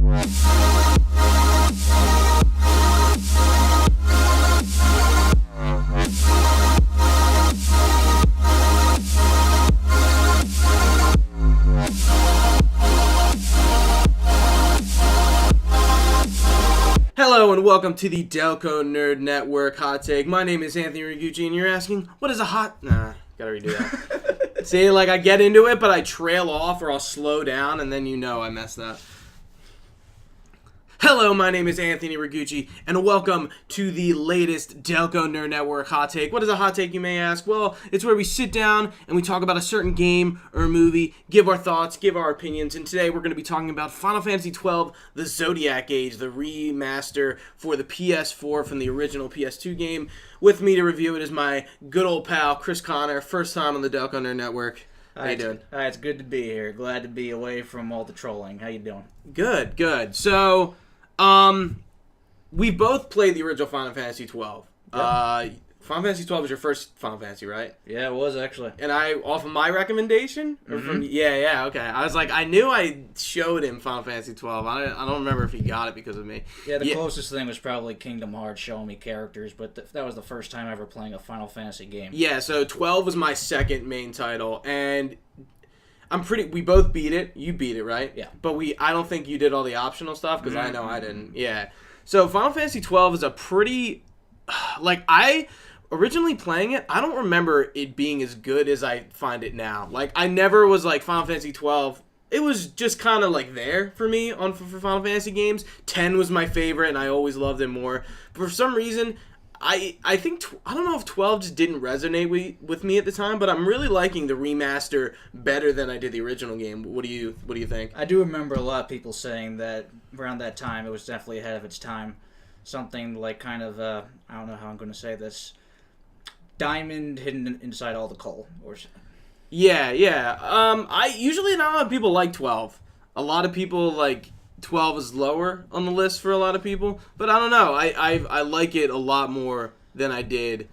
Hello and welcome to the Delco Nerd Network Hot Take. My name is Anthony Ragucci and you're asking, what is a hot... Nah, gotta redo that. See, like I get into it, but I trail off or I'll slow down and then you know I messed up. Hello, my name is Anthony Ragucci, and welcome to the latest Delco Nerd Network Hot Take. What is a hot take, you may ask? Well, it's where we sit down and we talk about a certain game or a movie, give our thoughts, give our opinions, and today we're going to be talking about Final Fantasy XII The Zodiac Age, the remaster for the PS4 from the original PS2 game. With me to review it is my good old pal, Chris Connor, first time on the Delco Nerd Network. How you doing? It's good to be here. Glad to be away from all the trolling. How you doing? Good. So... we both played the original Final Fantasy XII. Yep. Final Fantasy XII was your first Final Fantasy, right? Yeah, it was actually. And off of my recommendation? Or from, yeah, okay. I was like, I knew I showed him Final Fantasy XII. I don't remember if he got it because of me. Yeah, the closest thing was probably Kingdom Hearts showing me characters, but that was the first time ever playing a Final Fantasy game. Yeah, so 12 was my second main title, and... we both beat it. You beat it, right? Yeah. But I don't think you did all the optional stuff, because I know I didn't. Yeah. So Final Fantasy XII is a pretty, I originally playing it, I don't remember it being as good as I find it now. Like, I never was like Final Fantasy XII. It was just kind of like there for me for Final Fantasy games. 10 was my favorite, and I always loved it more. But for some reason, I think, I don't know if 12 just didn't resonate with me at the time, but I'm really liking the remaster better than I did the original game. What do you think? I do remember a lot of people saying that around that time it was definitely ahead of its time. Something like kind of, I don't know how I'm going to say this, diamond hidden inside all the coal. Yeah. Usually not a lot of people like 12. A lot of people like... 12 is lower on the list for a lot of people, but I don't know. I like it a lot more than I did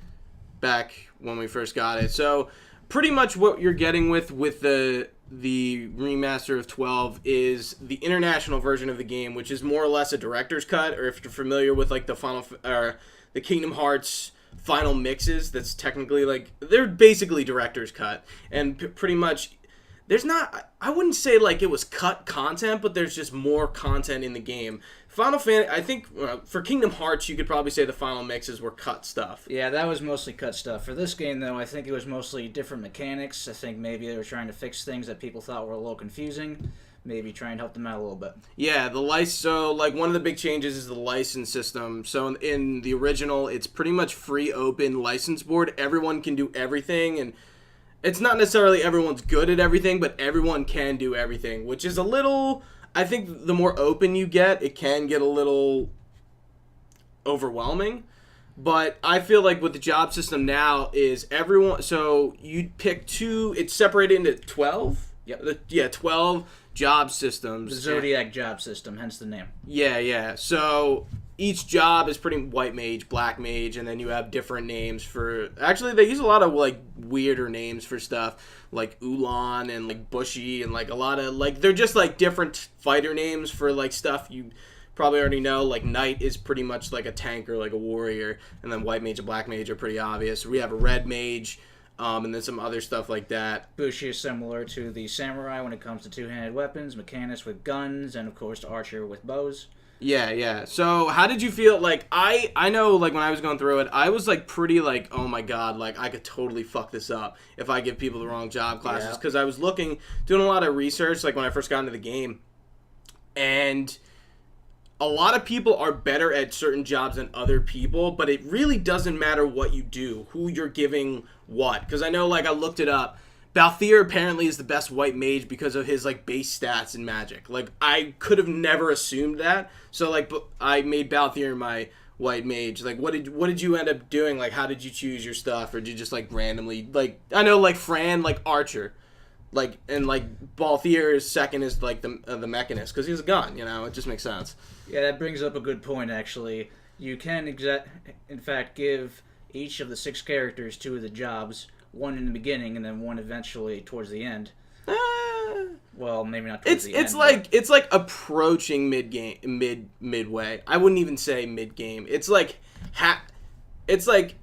back when we first got it. So pretty much what you're getting with the remaster of 12 is the international version of the game, which is more or less a director's cut, or if you're familiar with like the Kingdom Hearts final mixes, that's technically like they're basically director's cut, and pretty much. I wouldn't say like it was cut content, but there's just more content in the game. Final Fantasy, I think for Kingdom Hearts, you could probably say the final mixes were cut stuff. Yeah, that was mostly cut stuff. For this game, though, I think it was mostly different mechanics. I think maybe they were trying to fix things that people thought were a little confusing. Maybe try and help them out a little bit. Yeah, so like one of the big changes is the license system. So in the original, it's pretty much free open license board. Everyone can do everything, and it's not necessarily everyone's good at everything, but everyone can do everything, which is a little... I think the more open you get, it can get a little overwhelming. But I feel like with the job system now is everyone... So you'd pick two... It's separated into 12? Yep. 12 job systems. The Zodiac job system, hence the name. Yeah. So... Each job is pretty white mage, black mage, and then you have different names for... Actually, they use a lot of, like, weirder names for stuff, like Ulan and, like, Bushy, and, like, a lot of, like... They're just, like, different fighter names for, like, stuff you probably already know. Like, Knight is pretty much, like, a tanker, like a warrior, and then white mage and black mage are pretty obvious. We have a red mage, and then some other stuff like that. Bushi is similar to the samurai when it comes to two-handed weapons, mechanist with guns, and, of course, archer with bows. Yeah. So, how did you feel? Like, I know, like, when I was going through it, I was, like, pretty, like, oh my god, like, I could totally fuck this up if I give people the wrong job classes. Because I was doing a lot of research, like, when I first got into the game. And a lot of people are better at certain jobs than other people, but it really doesn't matter what you do, who you're giving what. Because I know, like, I looked it up. Balthier apparently is the best white mage because of his, like, base stats in Magic. Like, I could have never assumed that. So, like, I made Balthier my white mage. Like, what did you end up doing? Like, how did you choose your stuff? Or did you just, like, randomly, like, I know, like, Fran, like, archer. Like, and, like, Balthier's second is, like, the mechanist. Because he's a gun, you know? It just makes sense. Yeah, that brings up a good point, actually. You can, in fact, give each of the 6 characters 2 of the jobs, one in the beginning and then one eventually towards the end. Well, maybe not towards the end. It's like approaching midway. I wouldn't even say mid game. It's like it's like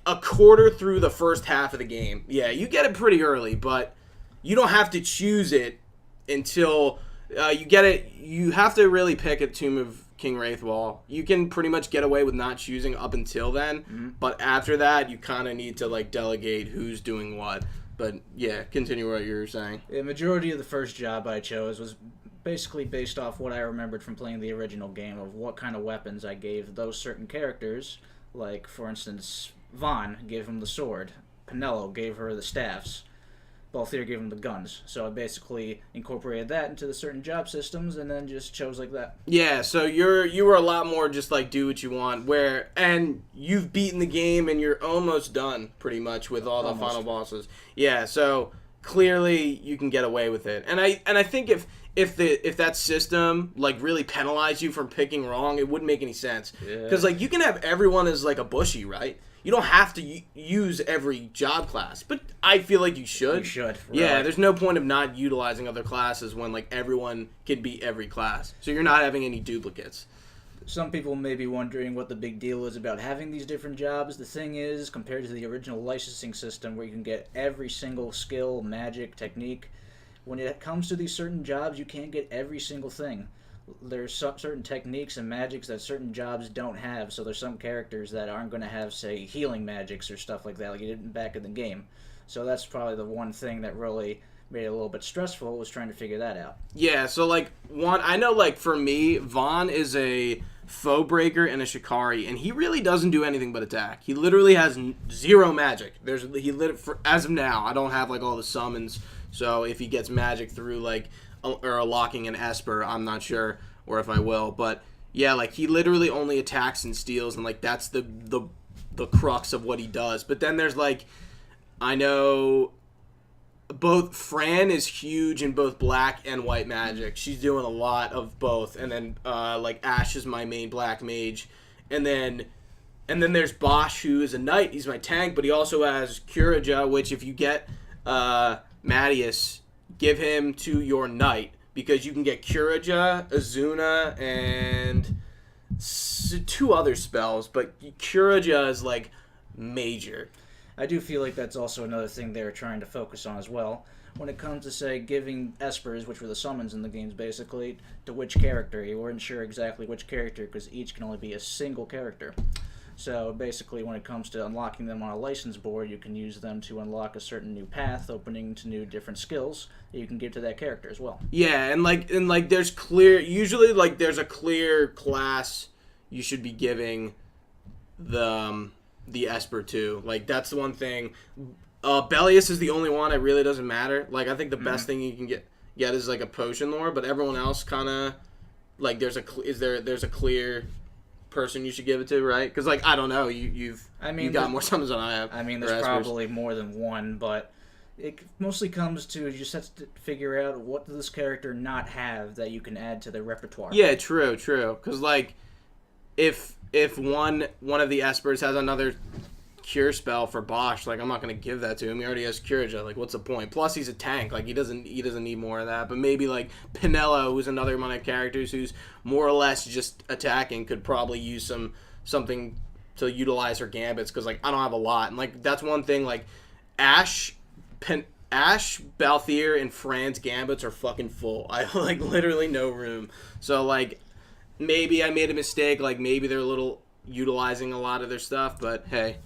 a quarter through the first half of the game. Yeah, you get it pretty early, but you don't have to choose it until you get it. You have to really pick at Tomb of King Wraithwall. You can pretty much get away with not choosing up until then, but after that, you kind of need to like delegate who's doing what. But yeah, continue what you were saying. The majority of the first job I chose was basically based off what I remembered from playing the original game of what kind of weapons I gave those certain characters. Like, for instance, Vaughn gave him the sword. Penelo gave her the staffs. Balthier gave him the guns. So I basically incorporated that into the certain job systems and then just chose like that. Yeah, so you were a lot more just like do what you want, and you've beaten the game and you're almost done pretty much with all the final bosses. Yeah, so clearly you can get away with it. And I think if that system like really penalized you for picking wrong, it wouldn't make any sense. Because like you can have everyone as like a bushy, right? You don't have to use every job class, but I feel like you should. You should. Really. Yeah, there's no point of not utilizing other classes when like everyone can be every class. So you're not having any duplicates. Some people may be wondering what the big deal is about having these different jobs. The thing is, compared to the original licensing system where you can get every single skill, magic, technique, when it comes to these certain jobs, you can't get every single thing. There's certain techniques and magics that certain jobs don't have, so there's some characters that aren't going to have, say, healing magics or stuff like that, like you did back in the game. So that's probably the one thing that really made it a little bit stressful, was trying to figure that out. Yeah, so, like, I know, like, for me, Vaughn is a foe breaker and a Shikari, and he really doesn't do anything but attack. He literally has zero magic. As of now, I don't have, like, all the summons, so if he gets magic through, like, or locking an Esper, I'm not sure, or if I will, but yeah, like he literally only attacks and steals, and like that's the crux of what he does. But then there's like, I know both Fran is huge in both black and white magic. She's doing a lot of both, and then like Ash is my main black mage, and then there's Bosch, who is a knight. He's my tank, but he also has Curaja, which if you get Mattias, give him to your knight, because you can get Curaja, Azuna, and two other spells, but Curaja is like major. I do feel like that's also another thing they're trying to focus on as well. When it comes to, say, giving Espers, which were the summons in the games basically, to which character, you weren't sure exactly which character, because each can only be a single character. So basically, when it comes to unlocking them on a license board, you can use them to unlock a certain new path, opening to new different skills that you can give to that character as well. Yeah, and there's usually like there's a clear class you should be giving the Esper to. Like that's the one thing. Bellius is the only one. It really doesn't matter. Like I think the best thing you can get is like a potion lore, but everyone else kind of like there's a clear person you should give it to, right? Because like I don't know, you've got more summons than I have. I mean, there's probably more than one, but it mostly comes to you just have to figure out what does this character not have that you can add to their repertoire. Yeah, true. Because like if one of the Espers has another cure spell for Bosch, like I'm not gonna give that to him. He already has Curaja. Like what's the point? Plus he's a tank. Like he doesn't need more of that. But maybe like Penelo, who's another one of my characters who's more or less just attacking, could probably use something to utilize her gambits, because like I don't have a lot. And like that's one thing. Like Ash, Balthier, and Fran's gambits are fucking full. I like literally no room. So like maybe I made a mistake. Like maybe they're a little utilizing a lot of their stuff. But hey.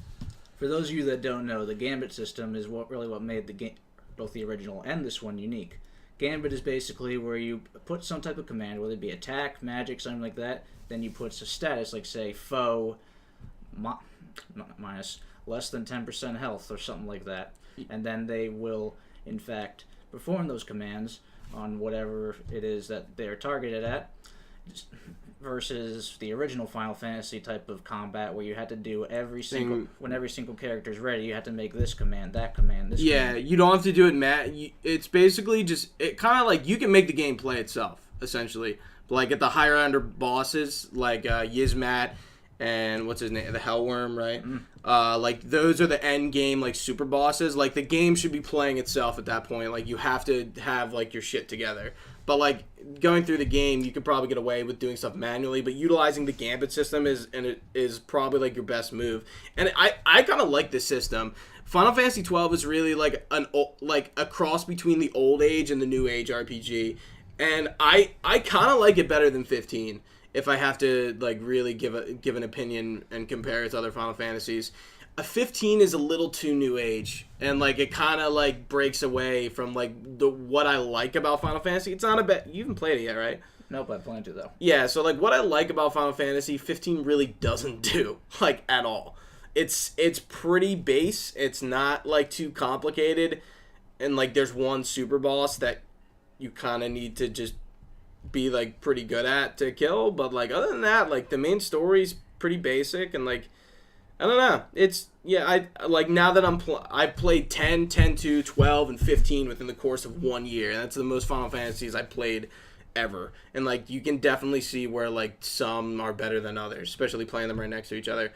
For those of you that don't know, the Gambit system is what made the game, both the original and this one, unique. Gambit is basically where you put some type of command, whether it be attack, magic, something like that, then you put a status, like say foe minus less than 10% health or something like that, and then they will, in fact, perform those commands on whatever it is that they're targeted at. Versus the original Final Fantasy type of combat where you had to do when every single character is ready, you had to make this command, that command, this command. You don't have to do it, Matt. It's basically just, it kind of like, you can make the game play itself, essentially. Like at the higher end bosses, like Yizmat and what's his name, the Hellworm, right? Like those are the end game like super bosses. Like the game should be playing itself at that point. Like you have to have like your shit together. But like going through the game, you could probably get away with doing stuff manually. But utilizing the gambit system is probably like your best move. And I kind of like this system. Final Fantasy XII is really like a cross between the old age and the new age RPG, and I kind of like it better than 15. If I have to like really give an opinion and compare it to other Final Fantasies, a 15 is a little too new age, and like it kind of like breaks away from like what I like about Final Fantasy. It's not a bad. You haven't played it yet, right? Nope, I plan to though. Yeah, so like what I like about Final Fantasy 15 really doesn't do like at all. It's pretty base. It's not like too complicated, and like there's one super boss that you kind of need to just be like pretty good at to kill. But like other than that, like the main story's pretty basic, and like I don't know. It's I like now that I played 10, 10-2, 12, and 15 within the course of 1 year. That's the most Final Fantasies I played ever, and like you can definitely see where like some are better than others, especially playing them right next to each other.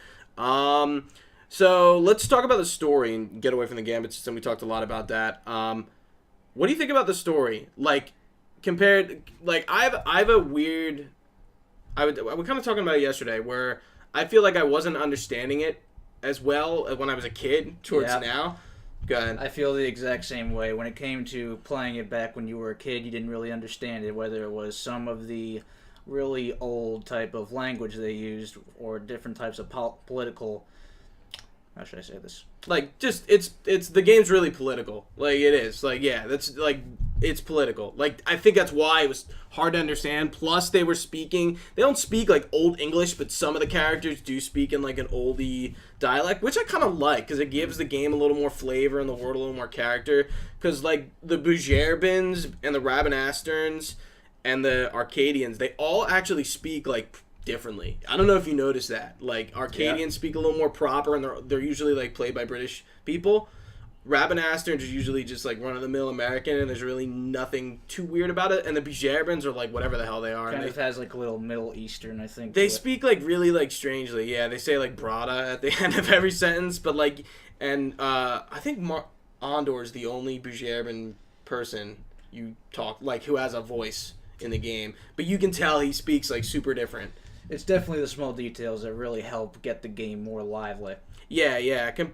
So let's talk about the story and get away from the gambit system. We talked a lot about that. What do you think about the story? Like, compared, like, I have a weird, we're kind of talking about it yesterday, where I feel like I wasn't understanding it as well when I was a kid towards now. Go ahead. I feel the exact same way. When it came to playing it back when you were a kid, you didn't really understand it, whether it was some of the really old type of language they used or different types of political, how should I say this, like just it's the game's really political. Like it is, like, yeah, that's like it's political. Like I think that's why it was hard to understand. Plus they don't speak like old English, but some of the characters do speak in like an oldie dialect, which I kind of like because it gives the game a little more flavor and the world a little more character. Because like the Bujerbins and the Rabanasturns and the Arcadians, they all actually speak like differently. I don't know if you noticed that. Like Arcadians speak a little more proper, and they're usually like played by British people. Rabanasturns are usually just like run-of-the-mill American, and there's really nothing too weird about it. And the Bujerbins are like whatever the hell they are. Kind of has like a little Middle Eastern, I think. They speak like really like strangely. Yeah, they say like brada at the end of every sentence, but like, and I think Andor is the only Bujerbin person you talk like who has a voice in the game, but you can tell he speaks like super different. It's definitely the small details that really help get the game more lively. Yeah. I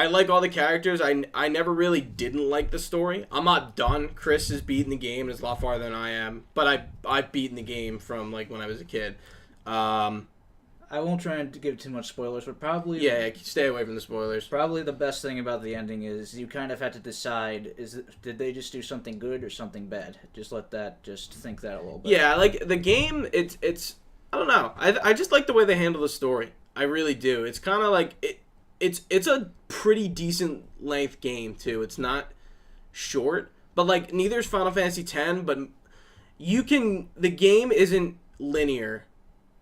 like all the characters. I never really didn't like the story. I'm not done. Chris has beaten the game and is a lot farther than I am, but I've beaten the game from like when I was a kid. I won't try and give too much spoilers, but probably... Yeah, stay away from the spoilers. Probably the best thing about the ending is you kind of had to decide, did they just do something good or something bad? Just think that a little bit. Yeah, like, the game, it's I don't know. I just like the way they handle the story. I really do. It's kind of like... It's a pretty decent length game, too. It's not short, but, like, neither is Final Fantasy X, but the game isn't linear.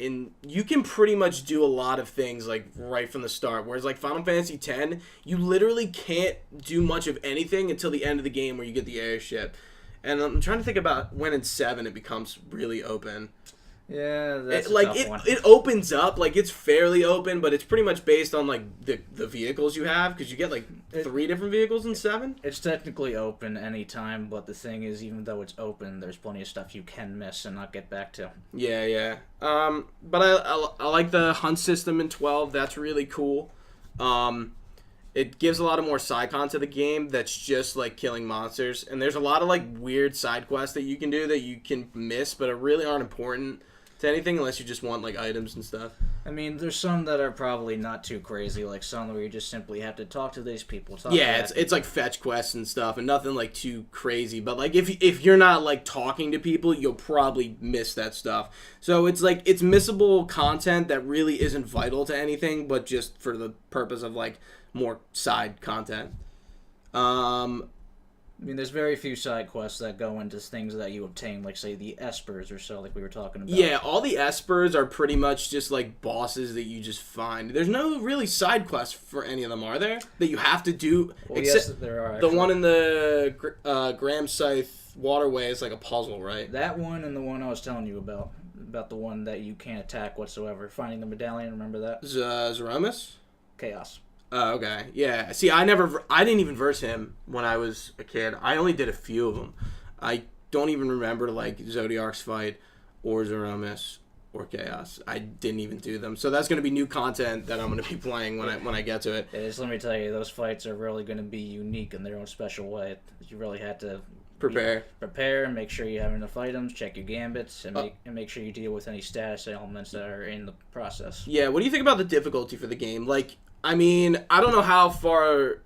You can pretty much do a lot of things like right from the start, whereas like Final Fantasy X, you literally can't do much of anything until the end of the game where you get the airship. And I'm trying to think about when in 7 it becomes really open. Yeah, that's like a tough one. It opens up, like it's fairly open, but it's pretty much based on like the vehicles you have, because you get like 3 different vehicles in 7. It's technically open anytime, but the thing is, even though it's open, there's plenty of stuff you can miss and not get back to. Yeah. But I like the hunt system in 12. That's really cool. It gives a lot of more side content to the game that's just like killing monsters, and there's a lot of like weird side quests that you can do that you can miss, but really aren't important to anything unless you just want like items and stuff. I mean, there's some that are probably not too crazy, like some where you just simply have to talk to these people. It's like fetch quests and stuff, and nothing like too crazy. But like if you're not like talking to people, you'll probably miss that stuff. So it's like it's missable content that really isn't vital to anything, but just for the purpose of like more side content. I mean, there's very few side quests that go into things that you obtain, like, say, the Espers or so, like we were talking about. Yeah, all the Espers are pretty much just, like, bosses that you just find. There's no really side quests for any of them, are there? That you have to do? Well, yes, there are, actually. The one in the Graham Scythe Waterway is, like, a puzzle, right? That one and the one I was telling you about. about the one that you can't attack whatsoever. Finding the medallion, remember that? Zeromus? Chaos. Oh, okay. Yeah. See, I didn't even verse him when I was a kid. I only did a few of them. I don't even remember, like, Zodiac's fight or Zeromus or Chaos. I didn't even do them. So that's going to be new content that I'm going to be playing when I get to it. Yeah, just let me tell you, those fights are really going to be unique in their own special way. You really have to prepare and make sure you have enough items, check your gambits, and make sure you deal with any status elements that are in the process. Yeah, what do you think about the difficulty for the game? Like, I mean, I don't know how far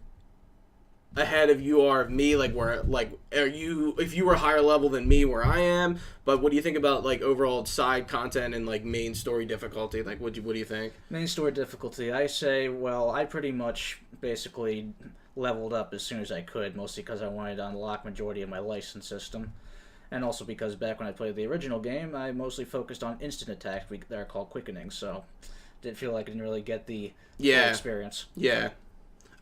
ahead of you are of me, like, where, like, if you were higher level than me where I am, but what do you think about, like, overall side content and, like, main story difficulty? Like, what do you think? Main story difficulty, I say, well, I pretty much basically leveled up as soon as I could, mostly because I wanted to unlock majority of my license system, and also because back when I played the original game, I mostly focused on instant attacks that are called quickening, so didn't feel like I didn't really get the experience. Yeah.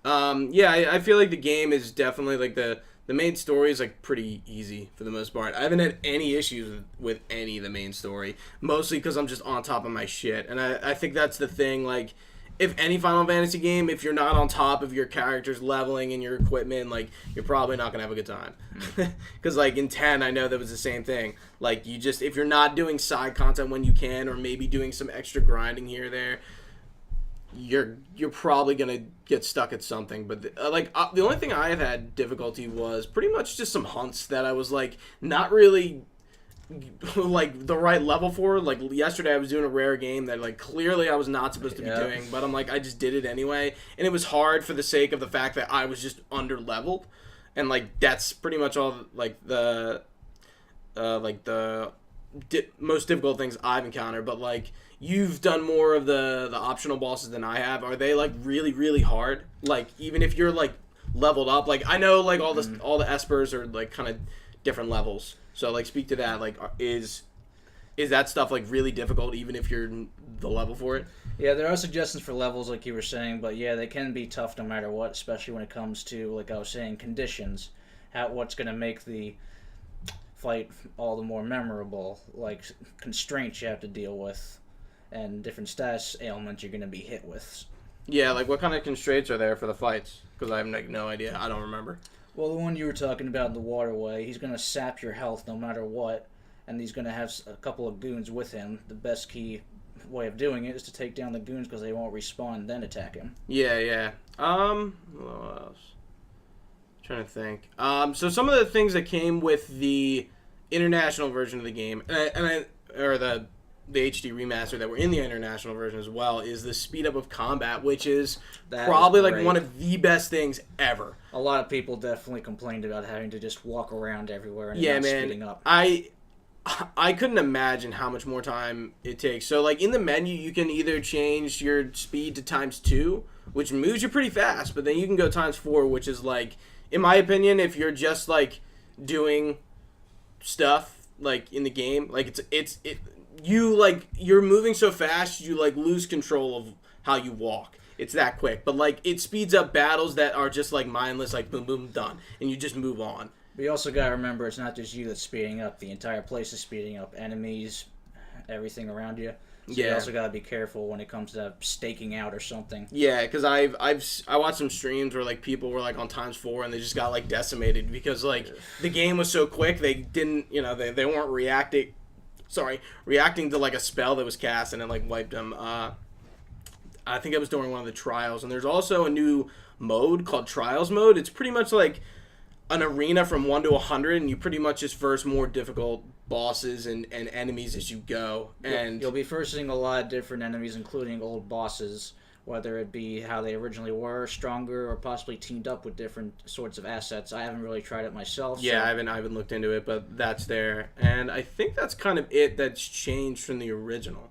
I feel like the game is definitely, like, the main story is, like, pretty easy for the most part. I haven't had any issues with any of the main story, mostly because I'm just on top of my shit, and I think that's the thing, like, if any Final Fantasy game, if you're not on top of your character's leveling and your equipment, like, you're probably not going to have a good time. Because, like, in 10, I know that was the same thing. Like, if you're not doing side content when you can, or maybe doing some extra grinding here or there, you're probably going to get stuck at something. But, the only thing I have had difficulty was pretty much just some hunts that I was, like, not really like the right level for. Like, yesterday I was doing a rare game that, like, clearly I was not supposed to be doing, but I'm like, I just did it anyway, and it was hard for the sake of the fact that I was just under leveled, and, like, that's pretty much all, like, the most difficult things I've encountered. But, like, you've done more of the optional bosses than I have. Are they, like, really, really hard? Like, even if you're, like, leveled up, like, I know, like, all the espers are, like, kind of different levels. So, like, speak to that. Like, is that stuff, like, really difficult even if you're the level for it? Yeah, there are suggestions for levels, like you were saying, but yeah, they can be tough no matter what, especially when it comes to, like I was saying, conditions. What's going to make the fight all the more memorable, like constraints you have to deal with, and different status ailments you're going to be hit with. Yeah, like, what kind of constraints are there for the fights? Because I have, like, no idea. I don't remember. Well, the one you were talking about in the waterway, he's going to sap your health no matter what, and he's going to have a couple of goons with him. The best key way of doing it is to take down the goons because they won't respawn, then attack him. Yeah. What else? I'm trying to think. So some of the things that came with the international version of the game, or the HD remaster that were in the international version as well, is the speed up of combat, which is probably, like, one of the best things ever. A lot of people definitely complained about having to just walk around everywhere and not speeding up. I couldn't imagine how much more time it takes. So, like, in the menu, you can either change your speed to ×2, which moves you pretty fast, but then you can go ×4, which is, like, in my opinion, if you're just, like, doing stuff, like, in the game, like, you're moving so fast, you, like, lose control of how you walk. It's that quick. But, like, it speeds up battles that are just, like, mindless, like, boom, boom, done. And you just move on. But you also gotta remember, it's not just you that's speeding up. The entire place is speeding up. Enemies, everything around you. So you also gotta be careful when it comes to staking out or something. Yeah, because I watched some streams where, like, people were, like, on ×4 and they just got, like, decimated because, like, the game was so quick they didn't, they weren't reacting to, like, a spell that was cast and it, like, wiped them. I think it was during one of the trials. And there's also a new mode called Trials Mode. It's pretty much like an arena from 1 to 100, and you pretty much just verse more difficult bosses and enemies as you go. And you'll be versing a lot of different enemies, including old bosses, whether it be how they originally were, stronger, or possibly teamed up with different sorts of assets. I haven't really tried it myself. Yeah, I haven't looked into it, but that's there. And I think that's kind of it that's changed from the original.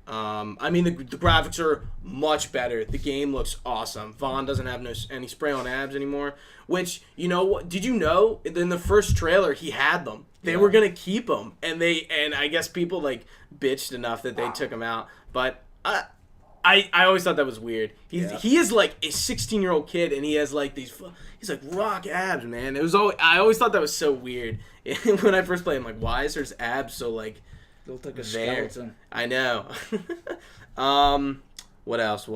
I mean, the graphics are much better. The game looks awesome. Vaughn doesn't have any spray on abs anymore, which, you know what? Did you know in the first trailer he had them? They were going to keep them, and I guess people, like, bitched enough that they took them out. But I always thought that was weird. He is, like, a 16-year-old kid, and he has, like, he's like rock abs, man. I always thought that was so weird. When I first played, I'm like, why is his abs so, like, Looked like a there. skeleton. I know. What else?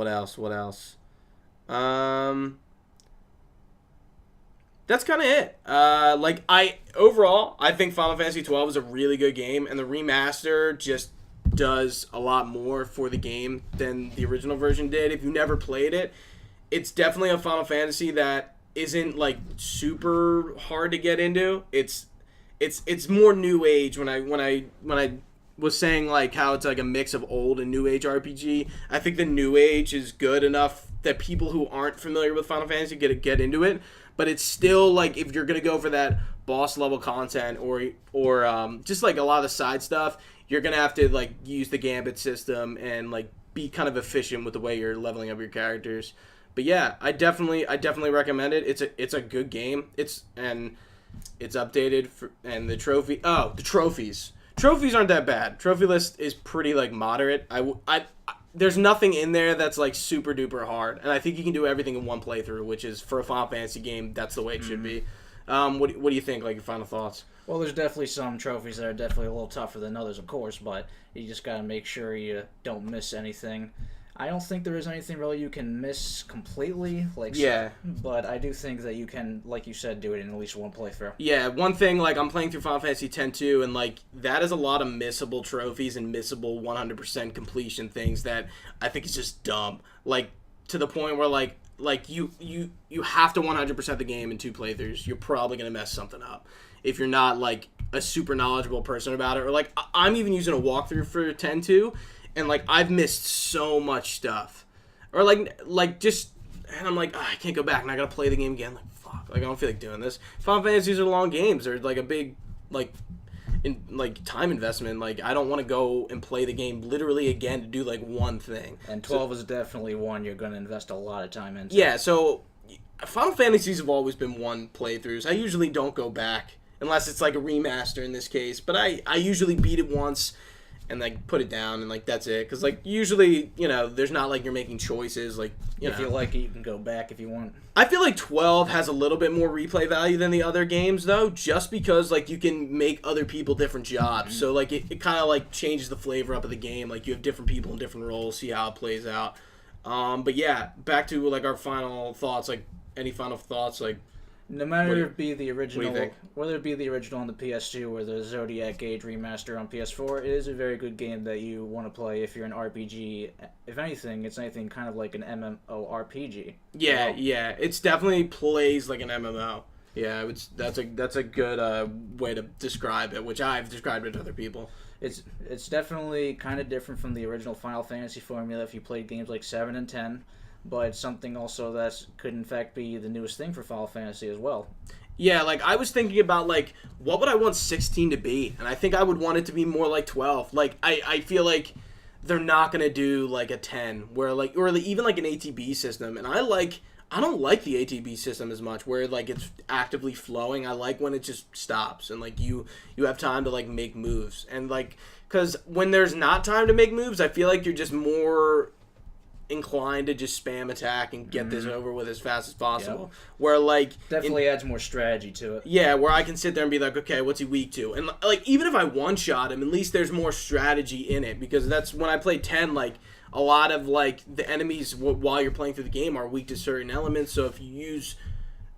That's kind of it. Overall, I think Final Fantasy 12 is a really good game, and the remaster just does a lot more for the game than the original version did. If you never played it, it's definitely a Final Fantasy that isn't like super hard to get into. It's more new age. When I was saying like how it's like a mix of old and new age RPG, I think the new age is good enough that people who aren't familiar with Final Fantasy get into it. But it's still like if you're gonna go for that boss level content or just like a lot of the side stuff, you're gonna have to like use the gambit system and like be kind of efficient with the way you're leveling up your characters. But yeah, I definitely recommend it. It's a good game. It's updated and the trophies aren't that bad. Trophy list is pretty like moderate. There's nothing in there that's like super duper hard, and I think you can do everything in one playthrough, which is for a Final Fantasy game, that's the way it should be. What do you think? Like your final thoughts? Well, there's definitely some trophies that are definitely a little tougher than others, of course, but you just gotta make sure you don't miss anything. I don't think there is anything really you can miss completely, but I do think that you can, like you said, do it in at least one playthrough. Yeah, one thing, like, I'm playing through Final Fantasy X too, and, like, that is a lot of missable trophies and missable 100% completion things that I think is just dumb. Like, to the point where, like you have to 100% the game in 2 playthroughs. You're probably going to mess something up if you're not, like, a super knowledgeable person about it. Or, like, I'm even using a walkthrough for X too, and, like, I've missed so much stuff. Or, like just... And I'm like, I can't go back, and I gotta play the game again. Like, fuck. Like, I don't feel like doing this. Final Fantasies are long games. They're, like, a big, time investment. Like, I don't want to go and play the game literally again to do, like, one thing. And 12 is definitely one you're going to invest a lot of time into. Yeah, so... Final Fantasies have always been one playthroughs. I usually don't go back, unless it's, like, a remaster in this case. But I usually beat it once... and, like, put it down, and, like, that's it. Because, like, usually, there's not, like, you're making choices, like, If you like it, you can go back if you want. I feel like 12 has a little bit more replay value than the other games, though, just because, like, you can make other people different jobs. So, like, it kind of, like, changes the flavor up of the game. Like, you have different people in different roles, see how it plays out. But, yeah, back to, like, our final thoughts. Like, any final thoughts, like... No matter if it be the original, whether it be the original on the PS2 or the Zodiac Age remaster on PS4, it is a very good game that you want to play if you're an RPG. If anything, it's anything kind of like an MMORPG. Yeah, yeah, it's definitely plays like an MMO. Yeah, that's a good way to describe it, which I've described it to other people. It's definitely kind of different from the original Final Fantasy formula if you played games like 7 and 10. But it's something also that could in fact be the newest thing for Final Fantasy as well. Yeah, like I was thinking about like what would I want 16 to be, and I think I would want it to be more like 12. Like I feel like they're not gonna do like a 10 where like or even like an ATB system, and I don't like the ATB system as much where like it's actively flowing. I like when it just stops and like you have time to like make moves, and like because when there's not time to make moves, I feel like you're just more inclined to just spam attack and get this over with as fast as possible. Yep. Where like definitely adds more strategy to it. Yeah, where I can sit there and be like, okay, what's he weak to? And like even if I one shot him, at least there's more strategy in it, because that's when I play 10. Like a lot of like the enemies while you're playing through the game are weak to certain elements. So if you use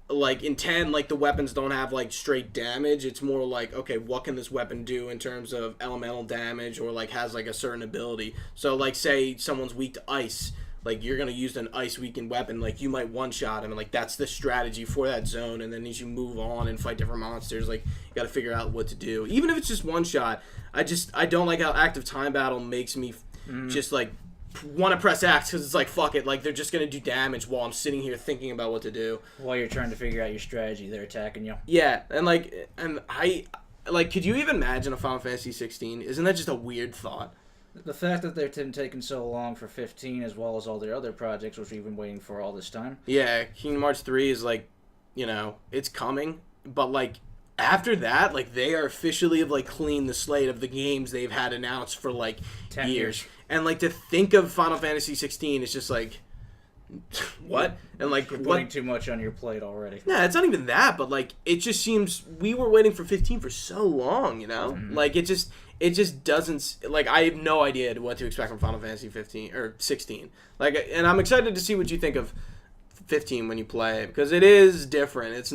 like in 10, like the weapons don't have like straight damage. It's more like, okay, what can this weapon do in terms of elemental damage, or like has like a certain ability. So like say someone's weak to ice, like you're gonna use an ice weakened weapon, like you might one shot him, and like that's the strategy for that zone. And then as you move on and fight different monsters, like you got to figure out what to do. Even if it's just one shot, I don't like how active time battle makes me just like want to press X, because it's like fuck it, like they're just gonna do damage while I'm sitting here thinking about what to do. While you're trying to figure out your strategy, they're attacking you. Yeah, and I could you even imagine a Final Fantasy 16? Isn't that just a weird thought? The fact that they're taking so long for 15, as well as all their other projects, which we've been waiting for all this time. Yeah, Kingdom Hearts 3 is like, it's coming, but like after that, like they are officially have like cleaned the slate of the games they've had announced for like 10 years. And like to think of Final Fantasy 16 is just like what? And like You're what? putting too much on your plate already. Nah, it's not even that, but like it just seems we were waiting for 15 for so long, you know? Like it just doesn't like I have no idea what to expect from Final Fantasy 15 or 16. Like, and I'm excited to see what you think of 15 when you play it because it is different. It's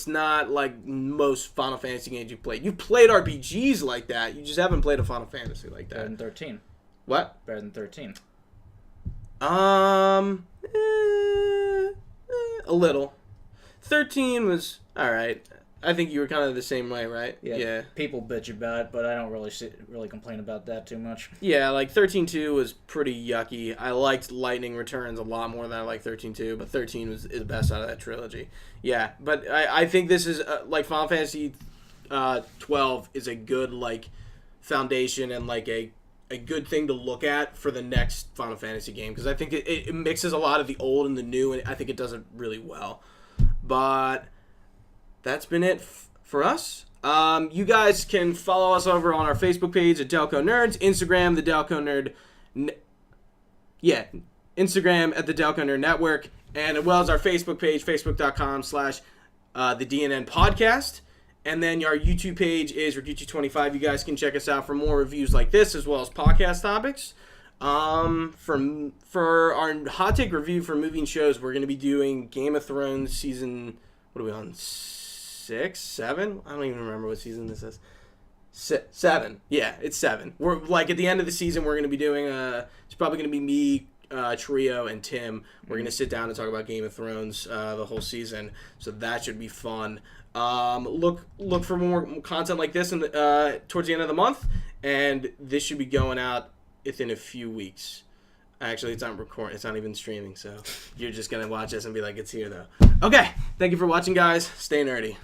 not like most Final Fantasy games you've played. You've played RPGs like that. You just haven't played a Final Fantasy like that. Better than 13. What? Better than 13. A little. 13 was alright. I think you were kind of the same way, right? Yeah. People bitch about it, but I don't really complain about that too much. Yeah, like 13.2 was pretty yucky. I liked Lightning Returns a lot more than I liked 13.2, but 13 is the best out of that trilogy. Yeah, but I think this is like Final Fantasy 12 is a good like foundation and like a good thing to look at for the next Final Fantasy game because I think it mixes a lot of the old and the new, and I think it does it really well. But that's been it for us. You guys can follow us over on our Facebook page at Delco Nerds, Instagram, the Delco Nerd, Instagram at the Delco Nerd Network, and as well as our Facebook page, facebook.com/the DNN Podcast. And then our YouTube page is Ragucci25. You guys can check us out for more reviews like this, as well as podcast topics. For our hot take review for movie and shows, we're going to be doing Game of Thrones season. What are we on? 6, 7? I don't even remember what season this is. 7. Yeah, it's 7. We're like at the end of the season. We're going to be doing. It's probably going to be me, Trio, and Tim. We're going to sit down and talk about Game of Thrones the whole season. So that should be fun. Look for more content like this towards the end of the month, and this should be going out within a few weeks. Actually, it's not recording. It's not even streaming, so you're just gonna watch us and be like, "It's here, though." Okay, thank you for watching, guys. Stay nerdy.